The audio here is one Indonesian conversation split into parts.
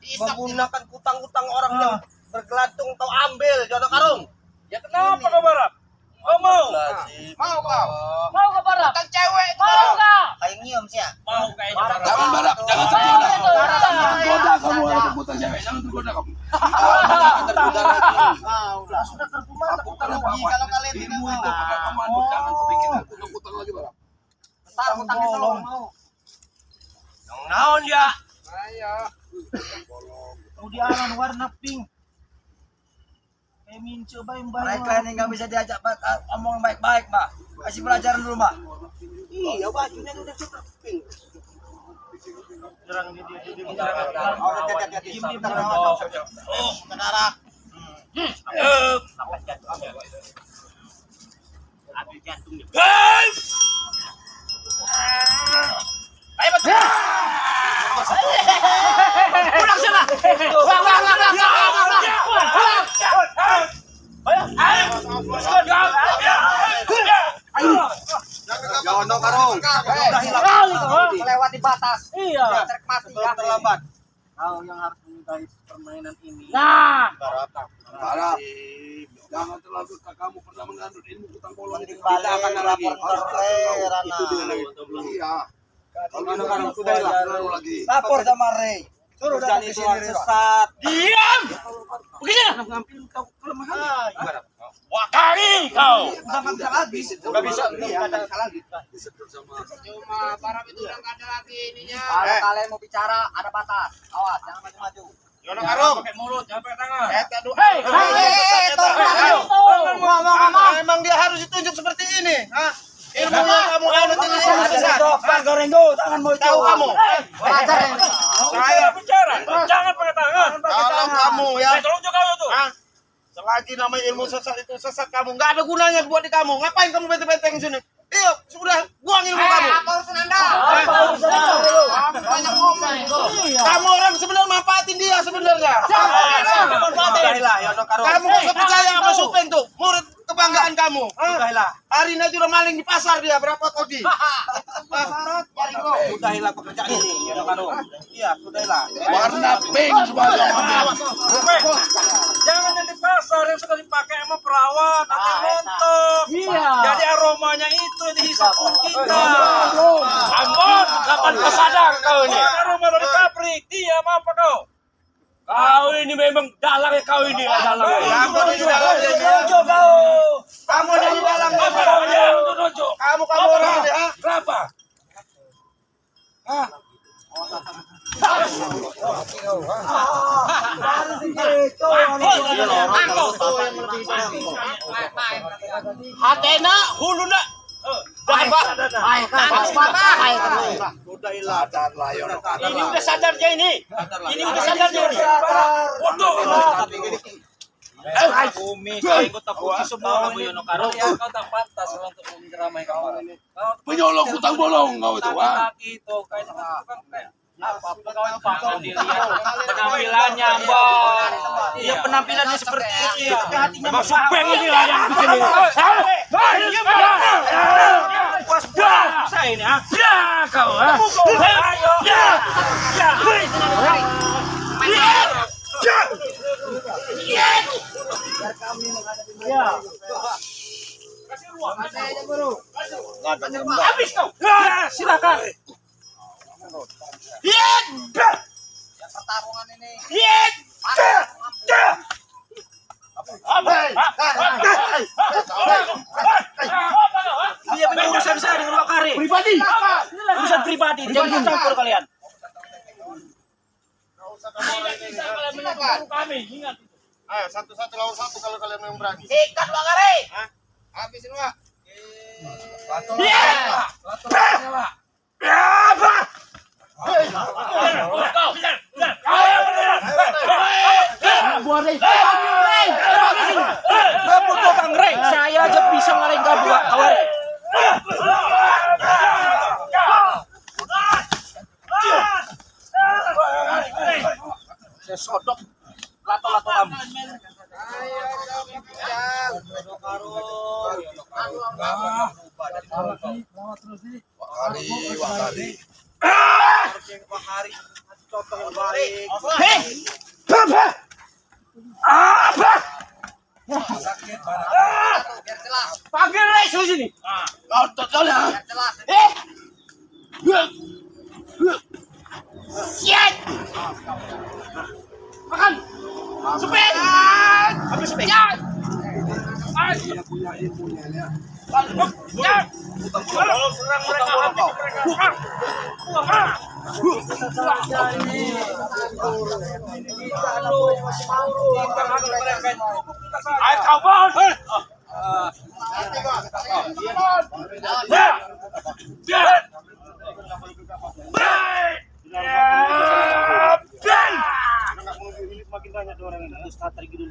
menggunakan utang-utang orang yang bergelantung kau ambil, Jono Karung. Ya kenapa kau Barap? Kau mau? Mau kau? Mau ke Barap? Utang cewek itu. Mau enggak? Kayak nyium sih ya. Mau kayaknya Barap. Jangan Barap, jangan tergoda. Jangan tergoda kamu ada utang cewek, jangan tergoda kamu. Jangan tergoda lagi. Sudah tergoda. Utang lagi kalau kalian tidak mau. Itu pada kamu anu, jangan bikin utang lagi Barap. Ntar utang itu lo mau. Yang naon ya? Ayo. Udianan warna pink. Emin coba yang Mereka ini nggak bisa diajak omong baik-baik, Mbak. Kasih pelajaran dulu, Mbak. Iya, bajunya udah super pink. Jerang dia Menara. Ambil jantungnya. Guys! Ayo betul. Pulang sana. Pulang. Jono Karung. Udah hilang. Melewati batas. Iya. Trek mati ya. Terlambat. Kau yang harus menyudahi permainan ini. Nah, Barap. Jangan terlalu kamu pernah mengandung ilmu utang bolong. Kita akan melapor ke Rana. Itu dia lagi. Iya. Jono Karung sudah hilang. Lagi. Lapor sama Rey. Suruh datang ke sini sesat. Diam. Begini. Ngambil kau kelemahan. Wah kali kau. Udah nggak bisa lagi. Nggak bisa. Iya, nggak bisa lagi. Cuma Barap itu udah nggak ada lagi ininya. Kalau kalian mau bicara, ada batas. Awas, jangan maju-maju. Jono Karung. Pakai mulut, jangan pakai tangan. Emang dia harus ditunjuk seperti ini, hah? Ilmu yang kamu anut ini ilmu sesat. tangan mau Tahu kamu? Saya bicara. Jangan pakai tangan. Kalau kamu ya, Tolong juga kau tuh. hah? Selagi namanya ilmu sesat itu sesat kamu, nggak ada gunanya buat di kamu. Ngapain kamu benteng-benteng di sini? Iya, sudah buang ilmu kamu. Apa urusan Anda? Banyak ngomong. Kamu orang sebenarnya manfaatin dia sebenarnya. Udahlah, Jono Karung. Kamu nggak usah percaya sama Supeng tuh, murid kebanggaan kamu. Udahlah. Hari ini udah maling di pasar dia, berapa kodi? Sudahilah pekerjaan ini, Jono Karung. Iya, sudahlah. Warna pink sebagai Jangan yang di pasar yang sudah dipakai sama perawat nanti rontok. iya. Jadi aromanya itu dihisap kita. Ambon, kapan kau sadar kau ini? Aroma dari pabrik, diam apa kau? Kau ini memang dalang ya kau ini, dalang. Kamu di dalam Rojo kau. Kamu di dalam Apa namanya? Rojo. Kamu orang ini, ha? Berapa? Hatena huluna. sadarlah Jono Karung. Ini udah sadar dia ini. Ini udah sadar dia. Waduh. Bumi, saya ikut takuti semua kamu Jono Karung. Kau tak pantas untuk menceramai kamu. Penyolong utang bolong kau itu, ha? Laki itu kayak tukang kayak apa pegawai pangan dilihat penampilannya Mbak. Iya penampilannya seperti itu ya. Hatinya Mas Supeng ini lah yang bikin ini. Puas saya ini ah. Ya kau ah. Ayo. Ya. Ya. Ya. Kasih ruang. Habis kau. Ya, silakan. Lihat! Pertarungan ini. Lihat! Dia punya urusan saya dengan Pak Kari. pribadi. Urusan pribadi, jangan campur kalian. Kami, ingat. Ayo, satu-satu lawan satu kalau kalian yang berani. Sikat Pak Kari. Habisin, Pak. Saya aja bisa ngalahin kau dua kawan. Saya sodok lato-lato kamu. Wakari. Pak Hari. contoh yang baik. Hei! Apa? Apa? Biar jelas. Panggil Resu sini. Oh, total ya. Biar jelas. Siap. Makan. Supin. Habis supin. Ya. Ayo kawan. Makin banyak orang yang harus strategi dulu.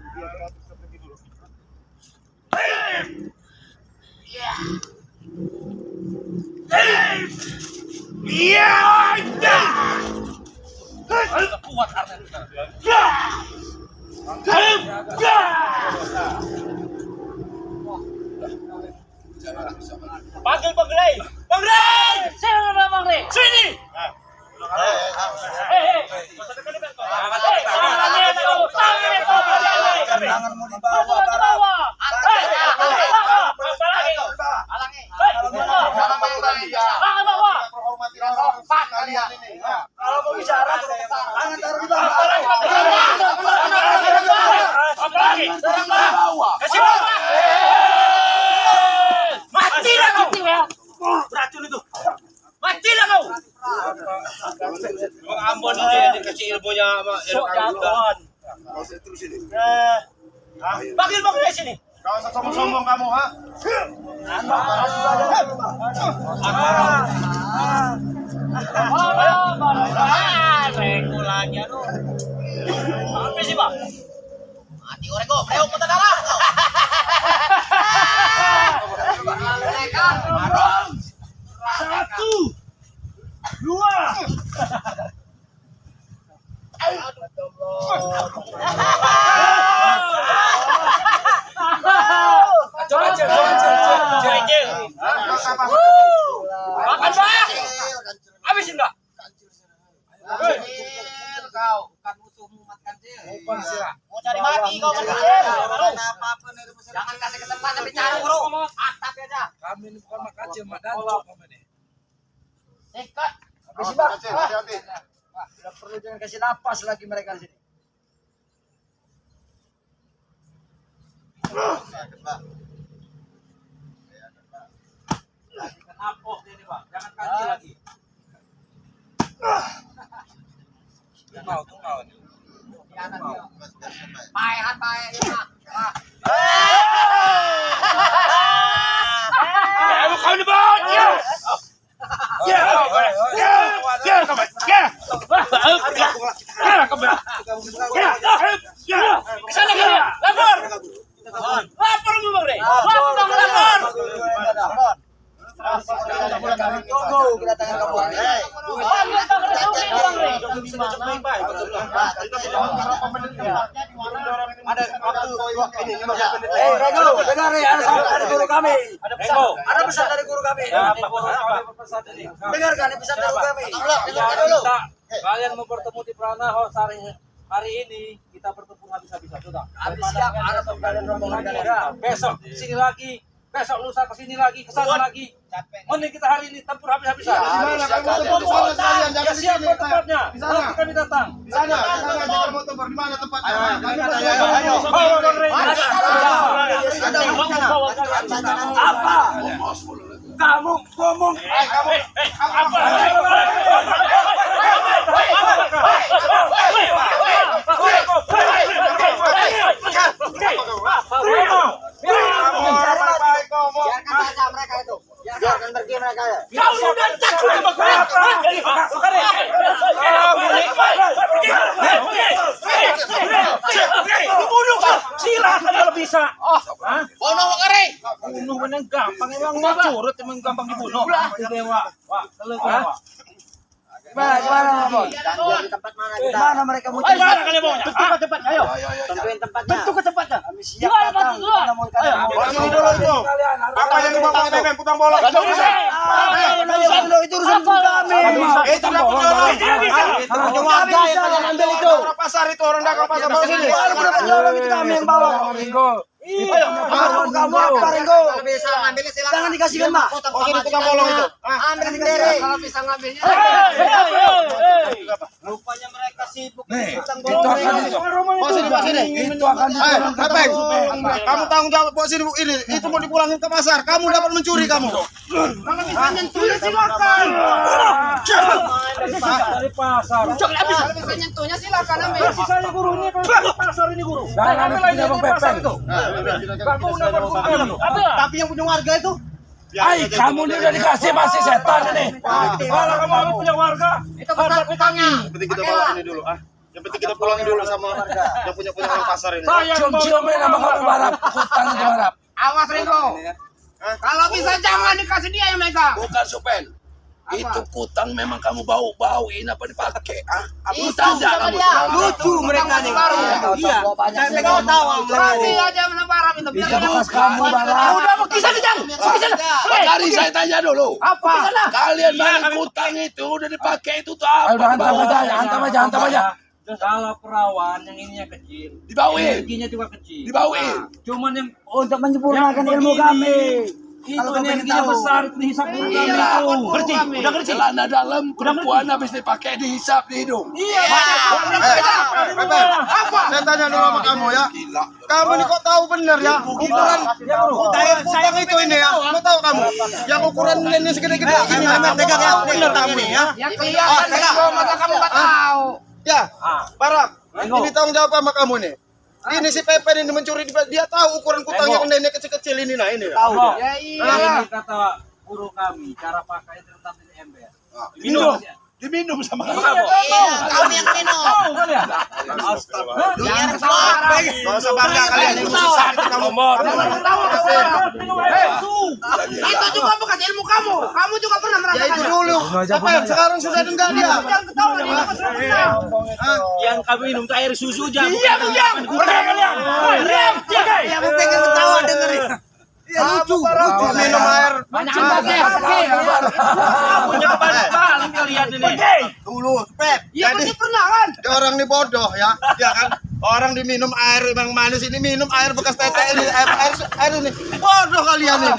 Kuat Arnen. Panggil Bang Rey. Bang Rey! Sini Bang Rey. Sini. Tangan mau dibawa. Kalau mau bicara, tangan taruh di bawah. Matilah kau. Beracun itu. Matilah kau. Ambon dia dikasih ilmunya sama Panggil Bang Rey sini. Kau sombong-sombong kamu, ha? Regulanya tuh. Apa sih, Bang? Mati oreko. Ayo putar darah. Satu, dua. Makan, Bang. Habisin enggak? Kau bukan musuhmu mat kancil. Mau cari mati kau Jangan kasih kesempatan bicara, Bro. Atap aja. Kami ini bukan mak kacil, mak dancok kami ini. Kak. Habis Bang. Hati-hati. Tidak perlu jangan kasih napas lagi mereka di sini. Kenapa ini, Bang? Jangan kaji lagi. Tungau. Paehan pae. Kau ni, Bang. Kesana kalian, lapor. Lapor Bang Rey. Lapor. Tunggu kedatangan kamu. Ada waktu ini 15 menit. Rego, dengar ya, ada guru kami. Rego. Ada pesan dari guru kami. Dengarkan pesan dari guru kami. Kalian mau bertemu di Pranaho hari ini kita bertemu habis-habisan sudah. Habis siap, ada tuh kalian rombongan kalian. Besok sini lagi, besok lusa ke sini lagi, ke sana lagi. Mending kita hari ini tempur habis-habisan. Di mana kamu mau tempur sekalian? Jangan di Siapa sini. tempatnya? Di sana. Nanti kami datang. Di sana, jangan mau tempur. Di mana tempatnya? Apa? Kamu ngomong. Biarkan saja mereka itu. Biarkan pergi mereka ya. Kau sudah takut sama gue. Dibunuh kau. Silakan kalau bisa. Bono Makare. Bunuh menang gampang, emang mau curut emang gampang dibunuh. Dewa. Wah, kalau Gimana, Bos? Di tempat mana kita? Mana mereka mau Ayo, mana kalian maunya? Tentukan tempatnya, ayo. Tentuin tempatnya. Tentukan tempatnya. Kami siap datang. Kita mau ikan. Bawa sini dulu itu. Apa yang dibawa Beben putang bola? Itu urusan kami. Itu udah punya lo. Itu warga yang kalian ambil itu. Orang pasar itu, orang dagang pasar bawa sini. Kalau itu kami yang bawa. Iya, kamu apa Ringo? Kalau bisa ngambilnya silakan. Jangan dikasihkan, Mak. Bawa sini putang bolong itu. Ambil sendiri. Kalau bisa ngambilnya. Rupanya mereka sibuk. Bawa sini. Itu akan Beben. Kamu tanggung jawab bawa sini ini. Itu mau dipulangin ke pasar. Kamu dapat mencuri kamu. Kalau bisa nyentuhnya silakan. Dari pasar. Kalau bisa nyentuhnya silakan ambil. Sisanya guru ini kalau pasar ini guru. Jangan punya Bang Pepeng. Tapi yang punya warga itu Ay, kamu ini udah dikasih masih setan ini. Kalau kamu punya warga, Itu besar utangnya. Yang penting kita bawa ini dulu. Yang penting kita pulangin dulu sama yang punya orang pasar ini. cium-ciumin sama kamu barap, hutang itu barap. Awas Ringo. Kalau bisa jangan dikasih dia yang megang. Bukan Supen. Itu kutang memang kamu bau-bauin apa dipakai? Itu sama dia. lucu mereka nih. Iya. Saya pegang tawa. Kasih aja lebaran itu. Itu bekas kamu barap. Udah mau kisah kijang. Cari saya tanya dulu. Apa? Kalian balik kutang itu udah dipakai itu tuh apa? Hantam aja. Kalau perawan yang ininya kecil, Dibauin. energinya juga kecil. Dibauin. Cuman yang Untuk menyempurnakan ilmu kami. itu Kalau kami energinya tahu. besar itu dihisap dulu Iya. Ngerti? Udah ngerti? Celana dalam perempuan habis dipakai dihisap di hidung. Beben, saya tanya dulu sama kamu ya. Kamu ini kok tahu bener ya ukuran kutang itu ini ya. Mau tahu kamu? Yang ukuran ini segede-gede ini hanya pegang yang bener kamu nih ya. Ya kelihatan Ringo, masa kamu nggak tahu. Ya, Barak, ini tanggung jawab sama kamu nih. Ini si Pepen ini mencuri, dia tahu ukuran kutang yang ini kecil-kecil ini nah ini. Tahu dia. Ya iya. Ini kata guru kami, cara pakai itu tetap di ember. Diminum. Diminum sama kamu. Kamu yang minum. Biar keluar. Gak usah bangga kalian ini susah kamu. Itu juga bekas ilmu kamu. Kamu juga pernah Ya merasakan. itu dulu. Apa sekarang sudah enggak dia? Jangan ketawa dia bekas ilmu. Yang kami minum itu air susu aja. Yang pengen ketawa dengerin. Iya lucu. Minum air. Banyak pakai. Punya paling kalian ini. Dulu, Pep. Iya Jadi pasti pernah kan. orang ini bodoh ya. Ya kan? Orang diminum air yang manis ini minum air bekas tete ini air ini. Bodoh kalian ini.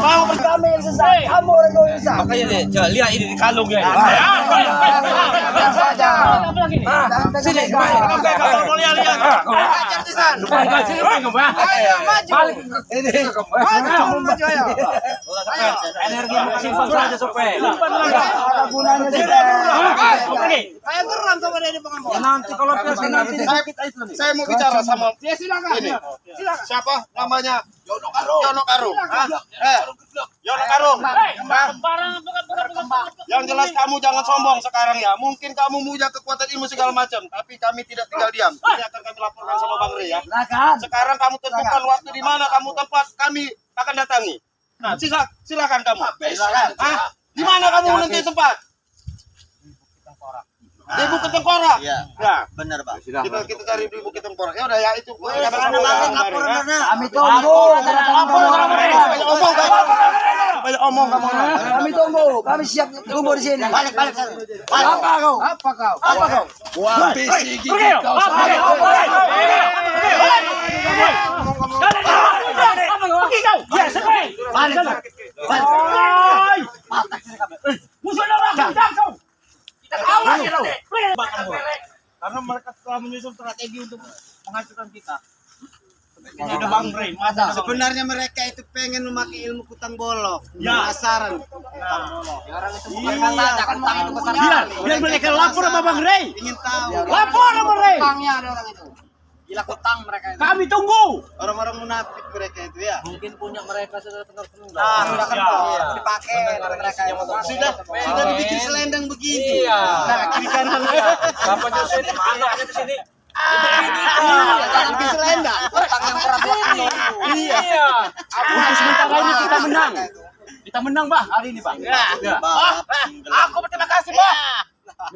Mau Kami yang sesat. Kamu orang yang sesat. Makanya nih, coba lihat ini di kalung ya. saja. Sini, lihat. Ajar di sana. Ayo maju. Maju ayo. Energi simpan saja supaya. Ada gunanya sih. Kayak geram sama dia di pengampun. Nanti kalau biasa nanti saya mau bicara sama Ya silakan. ini. Silakan. Siapa namanya? Yono Karung. Yono Karung. Yang jelas kamu jangan sombong sekarang ya. Mungkin kamu punya kekuatan ilmu segala macam, tapi kami tidak tinggal diam. Ini akan kami laporkan sama Bang Rey ya. Sekarang kamu tentukan waktu di mana kamu tempat kami akan datangi. Nah, silakan kamu. Hah? Di mana kamu nanti tempat? Di Bukit Tengkorak. Iya. Ya, Benar, Pak. kita cari di Bukit Tengkorak. Ya udah ya itu. Kami tunggu. Banyak omong kamu. Kami tunggu. Kami siap tunggu di sini. Balik. Apa kau? Habis gigi kau sama. Karena mereka telah menyusun strategi untuk menghancurkan kita. Ini ada Bang Rey, Sebenarnya mereka itu pengen memakai ilmu kutang bolong. Ya. Penasaran. Biar mereka lapor sama Bang Rey. Ingin tahu. Lapor sama Rey. Utangnya ada orang itu. Gila utang mereka itu. Kami tunggu. Orang-orang munafik mereka itu ya. Mungkin punya mereka sudah penuh-penuh. Sudah kan dipakai mereka yang Sudah dibikin selendang begini. Iya. Nah, kiri kanan ya. Bapak Jose di mana aja di sini? Bikin selendang. utang yang pernah buat ini. Iya. Sementara ini kita menang. Kita menang, Bah, hari ini, Bah. Aku berterima kasih, Pak.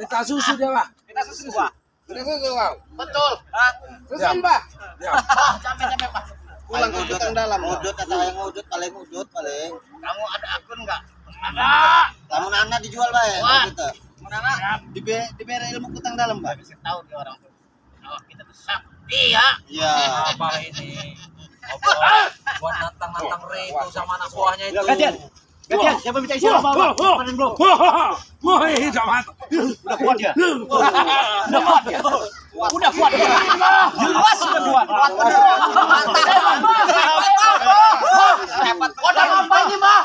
Minta susu dia, Pak. Kita susu, Pak. Sudah susu kau. Betul. Susun Pak. Capek Pak. Pulang ke gudang dalam. Udut kata yang udut paling. Kamu ada akun enggak? Ada. Kamu nana dijual bae. Kita. Mana? Diberi ilmu kutang dalam Pak. Bisa tahu dia orang tuh. Kalau kita tuh sakti ya. Iya. Apa ini? Buat nantang-nantang Reto sama anak buahnya itu. Gantian. Siapa minta isi apa? Panen bro. Wah, hidup mati. Udah kuat ya. Udah kuat dia. Jelas sudah kuat. Hebat. Udah apa ini mah?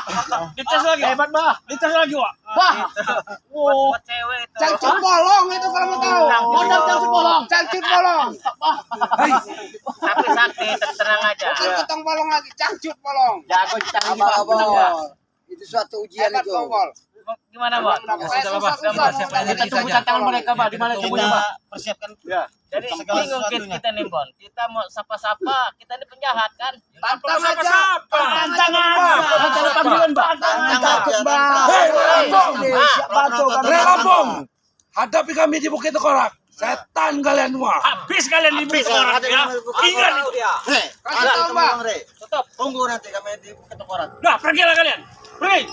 Dites lagi. Hebat mah. Dites lagi, Wak. Wah. Buat cewek itu. Cangcut bolong itu kalau mau tahu. Modal cangcut bolong. Cangcut bolong. Tapi sakti tenang aja. Bukan kutang bolong lagi, cangcut bolong. Jago ditangani Pak. Menang ya. Itu suatu ujian itu. Gimana, Bang? Kita tunggu tantangan mereka, Pak. Di mana temunya, Pak? Persiapkan. Ya. Jadi bingung kita nih, Bon. Kita mau sapa-sapa, kita ini penjahat kan? Tantang aja. Tantangan panggilan, Pak. Relampung. Hadapi kami di Bukit Korak. Setan kalian semua. Habis kalian di Bukit Korak ya. Ingat. Kasih tahu Pak. Tutup. Tunggu nanti kami di Bukit Korak. Nah, pergilah kalian. Pergi.